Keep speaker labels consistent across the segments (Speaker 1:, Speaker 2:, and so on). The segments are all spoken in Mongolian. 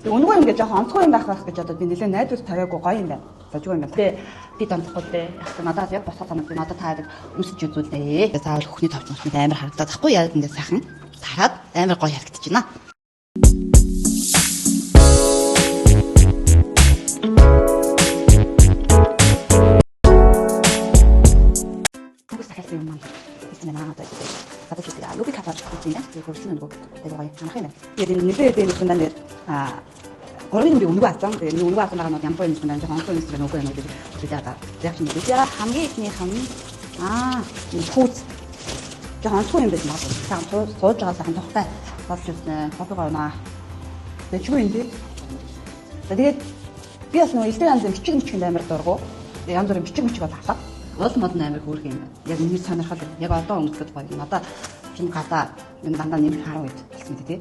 Speaker 1: Өнгөө ингээд жоохон онцгой юм байх гэж одоо би нэлээд найдвар тавиагүй гоё юм байна. Божгүй юм байна. Тэгээ би донцохгүй дээ. Яг та надад яг босоо санаад би надад таадаг өмсөж үзүүлнэ. Заавал хөхний тавцсан амар харагдаад тахгүй яг ингээд сайхан тараад амар гоё харагдаж байна. Юм маань энэ надад одоо ч яа луби капаж хийх юм. Би хөрсөн нөгөө тэр гоё анх юм. Тэгээд нэлээд дээр юм даа Гурван би өнгөө асан. Тэгээд өнгөө асан байгаа нь ямар юм бэ? Жоохон онцгой юм шиг нөгөө юм гэдэг. Тэгээд яг чинь би хамгийн ихнийх нь пүүц. Жоохон онцгой юм байж магадгүй. Саан сууж байгаа сайхан тухтай болж үзнэ. Кофего оноо. Тэгээд чгүй юм дээ. Тэгээд би бас нөгөө илтгэн янз бичиг амар дургу. Янз бүрийн бичиг бол аваад уул мод амар хөөрх юм байна. Яг миний сонирхол яг одоо өмсгөж гоё. Надаа чинь гадаа энэ дандаа нэмэх 10 үед болсон тий.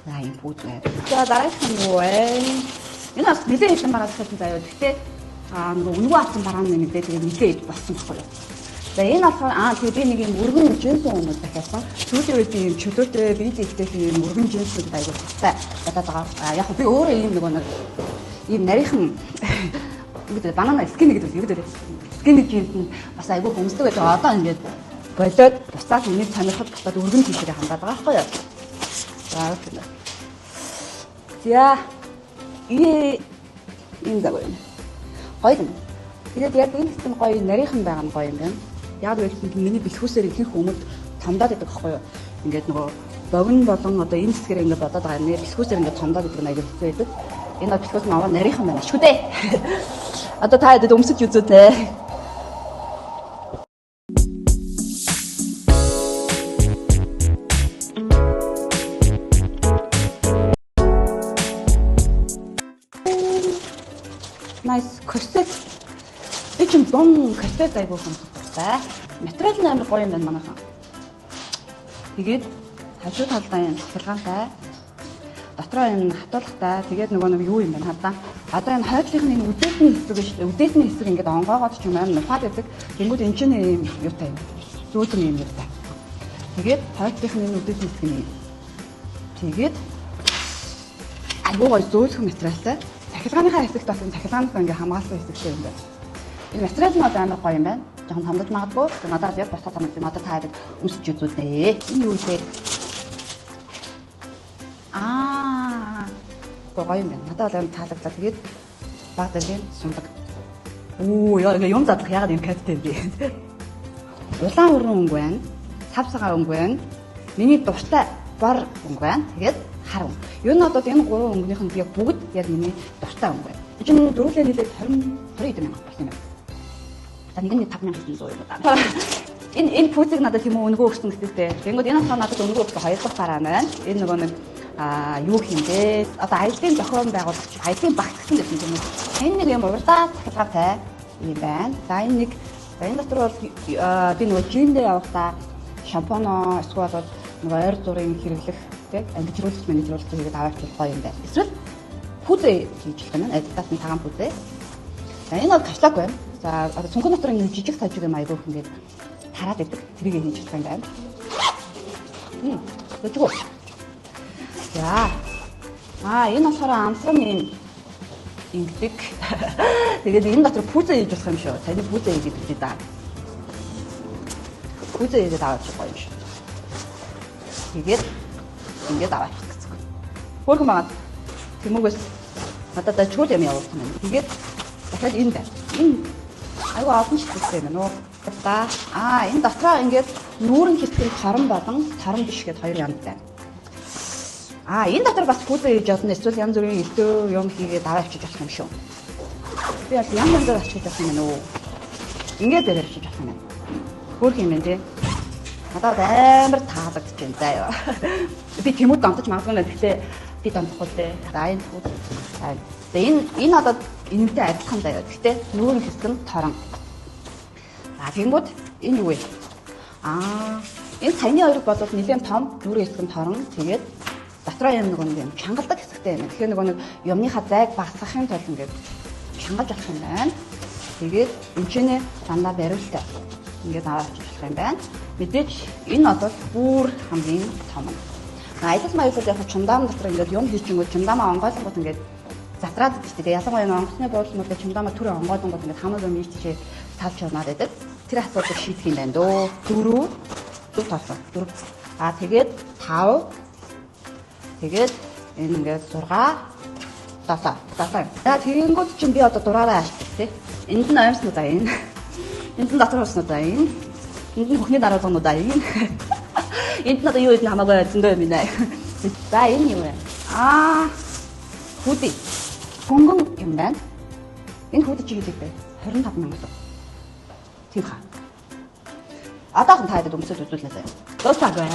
Speaker 1: За юм пүүз байр. За дараагийнх нь юу вэ? Энэ бас нэлээд хэлсэн байгаа гэсэн заяа. Гэхдээ нөгөө өнгөө авсан барааны нэмэлдээ тэгээд нэлээд болсон байхгүй юу? За энэ болохоор тэгээд би нэг юм өргөн жинсэн хүмүүс дахиасан. Сүүлийн үед би юм чөлөөтэй бизэстэй юм өргөн жинсүүд аягүй тустай бодоод байгаа. Яг би өөрөө ийм нэг ийм нарийнхан гэдэг банана скин гэдэг юм гэдэг. Скин жинс нь бас аягүй хүмүүстэй байж байгаа. Одоо ингээд болоод бусдаас миний сонирхол бусдад өргөн тийшээ хандаад байгаа байхгүй юу? За энэ даа гоё. Гоё юм. Тэгээд яг энэ систем гоё нарийнхан байгаа нь гоё юм байна. Яг л миний бэлхүүсээр ихэнх хүмүүс томдоод байдаг байхгүй юу? Ингээд нөгөө богино болон одоо энэ хэсгээр ингээд бодоод байгаа нэр бэлхүүсээр ингээд томдоод байдаг нь аягүй хэцүү байдаг. Энэ бэлхүүс нь аваа нарийнхан байна шүү дээ. Одоо та хэд өмсөж үзүүлнэ. Nice корсет. Эцэг дон корсет айгуу хамттай. Материал нь амар гоё юм байна манайхан. Тэгээд хажуу талдаа энэ цахилгаантай. Дотроо энэ хатуулгатай. Тэгээд нөгөө нэг юу юм бэ хадаа. Одоо энэ хойдлынхны энэ үдээсний хэсэг шүү дээ. Үдээсний хэсэг ингээд онгоогоод ч юм амар фад гэдэг. Тэнгүүд энэ ч юм юутай юм. Зүүтэн юм юутай. Тэгээд хойдлынхны энэ үдээсний хэсэг нь. Тэгээд айгуу гоё зөөлхөн материалтай. Цахилгааныхаа хэсэгт бас энэ цахилгаанаас ингээ хамгаалсан хэсэгтэй юм байна. Энэ материал нь одоо амар гоё юм байна. Жохон хамдаж магадгүй. Надад яг босоо санаад надад таадаг өмсөж үзүүлнэ. Энэ юу вэ? Гоё юм байна. Надад амар таалагдлаа. Тэгээд баг дээр сундаг. Яа юм задлах ягаад юм каттай юм бэ? Улаан өрөн өнгө байна. Савсагаа өнгө байна. Миний дуртай бор өнгө байна. Тэгээд хар өнгө. Юу нь одоо энэ гурван өнгөнийх нь яг бүгд яг миний дуртай өнгө байна. Эцэг дөрвөлээ нийлээд 20 мянга болсон юм байна. За нэг нь 5,100 юм байна. Энэ пүүцийг надад тийм өнгөө өгсөн гэхтээ. Тэнгүүд энэ болохоор надад өнгөө өгсөн хоёр дахь дараа байна. Энэ нөгөө нэг юу хэмдээ одоо аялын зохион байгуулагч аялын багц гэсэн юм. Энэ нэг юм урдаа цахилгаатай юм байна. За энэ дотор бол би нөгөө жиндээ явахдаа шампуно эсвэл нөгөө ойр зургийн хэрэглэх тэг ангижруулах менежруулах хийгээд аваачих гоё юм байна. Эсвэл пүзэ хийж байгаа юм. Адидас нь цагаан пүзэ. За энэ бол кашлаг байна. За одоо цүнхэн дотор нэг жижиг сажиг юм айгуух ингээд тараад идэг. Тэрийг хийж болох юм байна. Тэгвэл за энэ болохоор амсган юм ингэдэг. Тэгээд энэ дотор пүзэ хийж болох юм шүү. Таны пүзэ хийж гэдэг даа. Пүзэ хийж аваачих гоё юм шүү. Тэгээд ингээд аваачих гэсэн. Хөөрхөн байгаа. Тэмүүгээс надад чуул юм явуулсан юм. Тэгээд дахиад энэ байна. Энэ айгу олон шилжүүлсэн юм нөө. Энэ дотроо ингээд нүүрэн хэсэг торон болон торон биш гэд хоёр юм байна. Энэ дотор бас пүзэ хийж болно. Эсвэл янз бүрийн элдв юм хийгээд аваачих болох юм шүү. Би бол янз бүрээр авчиж болох юм нөө. Ингээд дээр авчиж болох юм. Хөөрхөн юм дээ. Надад амар таалагдж байна заа. Би тэмүүд донтож магадгүй нэ. Гэхдээ би донтохгүй дээ. Энэ пүүз. Энэ одоо энэтэй адилхан заяа. Гэхдээ нүүрэн хэсэг нь торон. За тэнгүүд энэ юу вэ? Энэ саяны хоёрыг бодвол нэлээд том нүүрэн хэсэг нь торон. Тэгээд дотроо юм нэг юм чангалдаг хэсэгтэй юм. Тэгэхээр нэг юмныхаа зайг багасгахын тулд ингээд чангалж болох юм байна. Тэгээд энэ дандаа бариултай. Ингээд аваачих болох юм байна. Мэдээж энэ одоо бүр хамгийн том. Аялал маялал яг чумдаам дотор ингээд юм хийчихэнгүүт чумдаамаа онгойлонгод ингээд задраад идэж тэгээ ялангуяа онгоцны буудлууд чумдаамаа түрээ онгойлонгод ингээд хамаг юм ийж талж яваад байдаг. Тэр асуудлыг шийдэх юм байна дөө. 4 тоолсон. 4. Тэгээд 5. Тэгээд энэ ингээд 6 7. За тэгэнгүүт чинь би одоо дураараа ашиглах тий. Энд нь оймснуудаа энэ. Энд нь дотор уснуудаа энэ. Энд нь бүхний дараалагнуудаа энэ. Энд нь одоо юу идэх хамаагүй зөндөө юм байна. За энэ юу вэ? Хүүдий. Гөнгөн юм байна. Энэ хүүдий чи хэлээ бэ? 25,000 төгрөг. Тийм хаа. Атаахан таад өмсөж үзүүлнэ заяа. Дуусаагүй.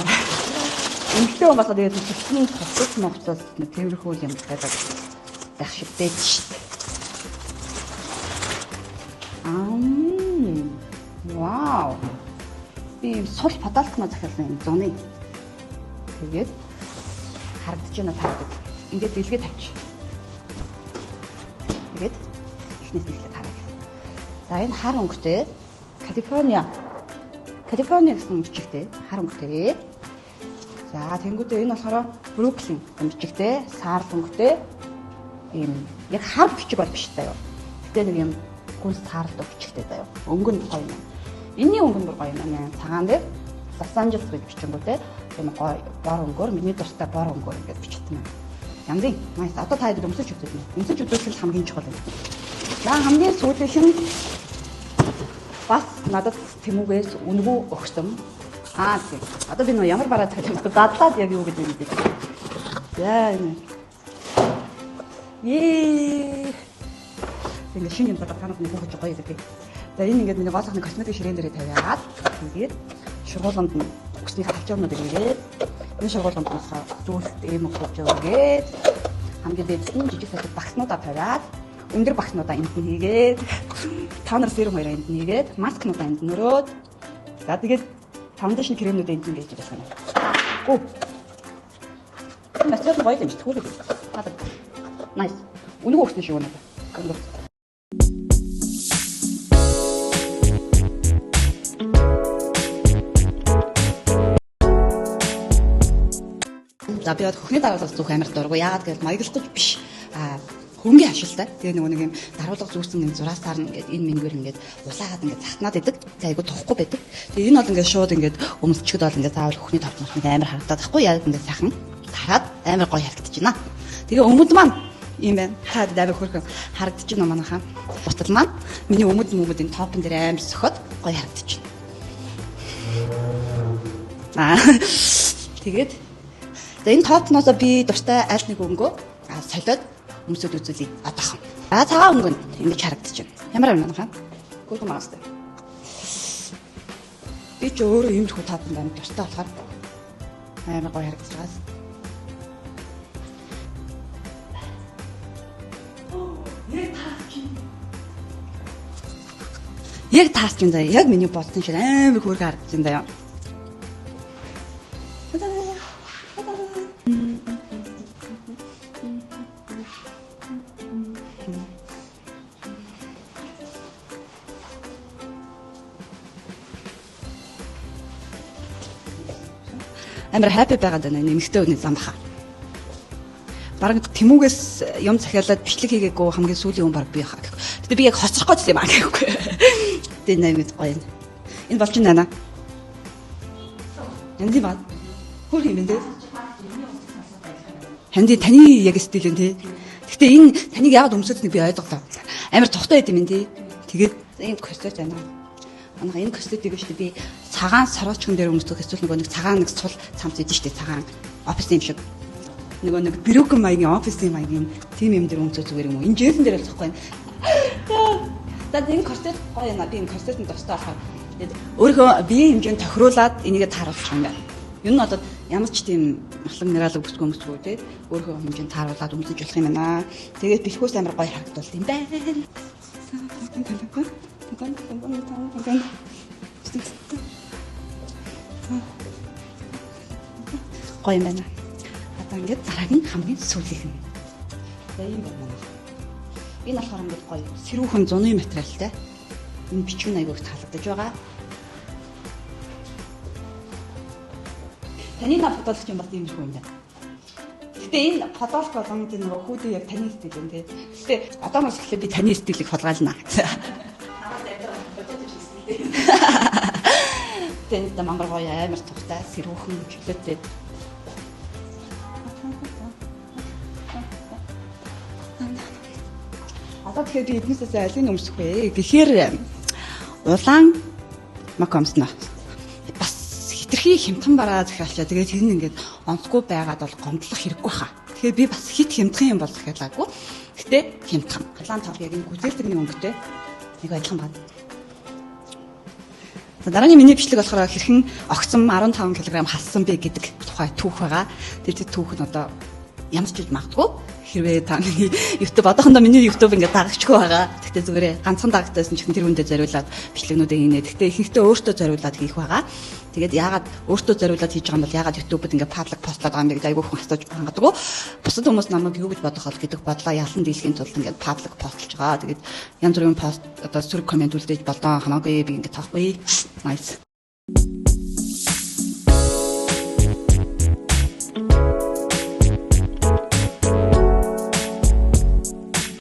Speaker 1: Эмхтэй юм басаад тэгээд төсөлтний тоцос моцос нэг тэрхүү юм гэдэг байх шиг дээ шүү дээ. Вау. Би сул подалкно захиалсан юм зуны. Тэгээд харагдаж байна таадаг. Ингээд дэлгээ тавьчих. Тэгээд ихнээс дэлгээ таарах. За энэ хар өнгөтэй Калифорни гэсэн бичигтэй хар өнгөтэй. За тэнгуүдээ энэ болохоор Бруклин бичигтэй, саарл өнгөтэй. Ийм яг хар бичиг бол биш таа юу. Гэтэ нэг юм гүнс саарл бичигтэй таа юу. Өнгө нь гоё юм. Энийн өнгө нь гоё юм аа. Цагаан дээр Лос Анжелес гэж бичингүүтэй. Энэ гоё бор өнгөөр миний дуртай бор өнгөөр ингэж бичсэн юм. Янзын. Nice. Одоо та хэд өмсөж үзүүлнэ. Өмсөж үзүүлэх хамгийн чухал юм. Наа хамгийн сүүлийнх нь бас надад Тэмүүгээс үнгүү өгсөн. Тийм. Одоо би нөө ямар бараа тавьчих вэ? Дадлаад яг юу гэдэг юм бэ? За энэ. Ингээд шинэ юм бодох танах нэг хөж гоё гэдэг. За энэ ингээд миний гол ахны косметик ширээн дээрээ тавиад тэгээд шургуулганд нь өгсний халчаанууд ирээд энэ шургуулганд нь зүйлт эм өгч өгөөгээд хамгийн дээд энэ жижиг сахид багснуудаа тавиад өндөр багснуудаа энд нь хийгээд тонер серум хоёроо энд нь хийгээд маскнуудаа энд нь өрөөд за тэгээд фаундейшн кремнүүд энд нь хийж байсан юм. Гүү. Энэ материал гоё юм шиг төгөлөг. Надад. Nice. Үнэгүй өгсөн шүү надад. Өнгөр. За би бод хөхний дараалал зүөх амар дургу. Яагаад гэвэл маяглах гэж биш. Хөнгөн ашилтай. Тэгээ нөгөө нэг юм даруулга зүүсэн юм зураасаар нь ингээд энэ мингээр ингээд улаагаад ингээд захтнаад идэг. За айгу тухгүй байдаг. Тэгээ энэ бол ингээд шууд ингээд өмсчихэд бол ингээд заавал хөхний товчмос нэг амар харагдаад байхгүй яг ингээд сайхан тараад амар гоё харагдаж байна. Тэгээ өмд маань юм байна. Таад амар хөрхөн харагдаж байна манайхаа. Бутал маань миний өмд энэ топн дээр амар сохоод гоё харагдаж байна. Тэгээд энэ топноосоо би дуртай аль нэг өнгөө солиод өмсөд үзүүлээ одоохон. Цагаан өнгө нь ингэж харагдаж байна. Ямар юм манайхаа? Гүйлгэн маастай. Би ч өөрөө юм зөвхөн топн байна дуртай болохоор амар гоё харагдаж байгаа. Яг таарч байна. Яг миний бодсон шиг амар хөөргө харагдаж байна. Амар happy байгаад байна нэмэгтэй өний зам баха. Бараг Тэмүүгээс юм захиалаад бичлэг хийгээгүй хамгийн сүүлийн хүн баг би хаа. Гэтэ би яг хоцрох гэж юм аа гэхгүй. Тэ нэмэд гоё. Энэ болж байна. Энд баа. Хөр юм бэ? Ханди таны яг стил юм тий. Гэтэ энэ таныг яагаад өмсөднийг би ойлголоо. Амар тухтай байд юм тий. Тэгээд энэ костюм байна. Манайха энэ костюмыг шүү дээ би цагаан сороочгон дээр өмсөх эсвэл нөгөө нэг цагаан нэг сул цамц идэж штэ цагаан офис юм шиг нөгөө нэг бирокон маягийн офис юм маягийн тим юм дээр өмсөх зүгээр юм уу энэ жийлэн дээр болохгүй. За энэ костюм гоё юм а би энэ костюмд тустай болохоор тэгээд өөрөө биеийн хэмжээнд тохируулаад энийгээ тааруулчих юм байна. Юу нь одоо ямар ч тийм махлан минералыг бүсгүй өмсгөө те өөрөө хэмжээнд тааруулаад өмсөж болох юм байна. Тэгээд бэлхүүс амар гоё харагдвал юм байна. Гоё юм байна. Одоо ингээд дараагийн хамгийн сүүлийнх нь. За юм байна. Энэ болохоор ингээд гоё сэрүүхэн зуны материалтай. Энэ бичвэн аягүйх таалагдаж байгаа. Таны на бодолч юм бас юм шиг юм байна. Гэтэ энэ подолк болгонд нөгөө хүүдээ яг таны сэтгэл юм тий. Гэтэ одоо маш ихлээр би таны сэтгэлийг хулгайлна. Тэнд Монгол гоё амар тухтай сэрүүхэн чөлөөтэй. Одоо тэгэхээр би эднээсээ алийг өмсөх вэ? Гэхээр улаан макомсноо бас хитрхи хямдхан бараа захиалчаа. Тэгээд тэр нь ингээд онцгүй байгаад бол гомдлох хэрэггүй хаа. Тэгэхээр би бас хит хямдхан юм болох ялгаагүй. Гэтэ хямдхан. Улаан тав яг энэ гүзээлдэгний өнгөтэй нэг адилхан байна. Дараагийн миний бичлэг болохоор хэрхэн огцом 15 кг халсан бэ гэдэг тухай түүх байгаа. Тэр түүх нь одоо ямар ч зүйл магадгүй. Хэрвээ та миний YouTube одоохондоо миний YouTube ингээд дагагчгүй байгаа. Гэхдээ зүгээр ганцхан дагагдсан ч тэр хүндээ зориулаад бичлэгнүүдээ хийнэ. Гэхдээ ихэнхдээ өөртөө зориулаад хийх байгаа. Тэгээд яагаад өөртөө зориулаад хийж байгаа юм бол яагаад YouTube-д ингээд паблик постлоод байгаа юм бэ гэж айгүй хүн асууж хангадаггүй. Бусад хүмүүс намайг юу гэж бодох бол гэдэг бодлоо ялан дийлхийн тулд ингээд паблик постлж байгаа. Тэгээд янз бүрийн пост одоо сөрөг комент үлдээж болдоо хамаагүй би ингээд таахгүй. Nice.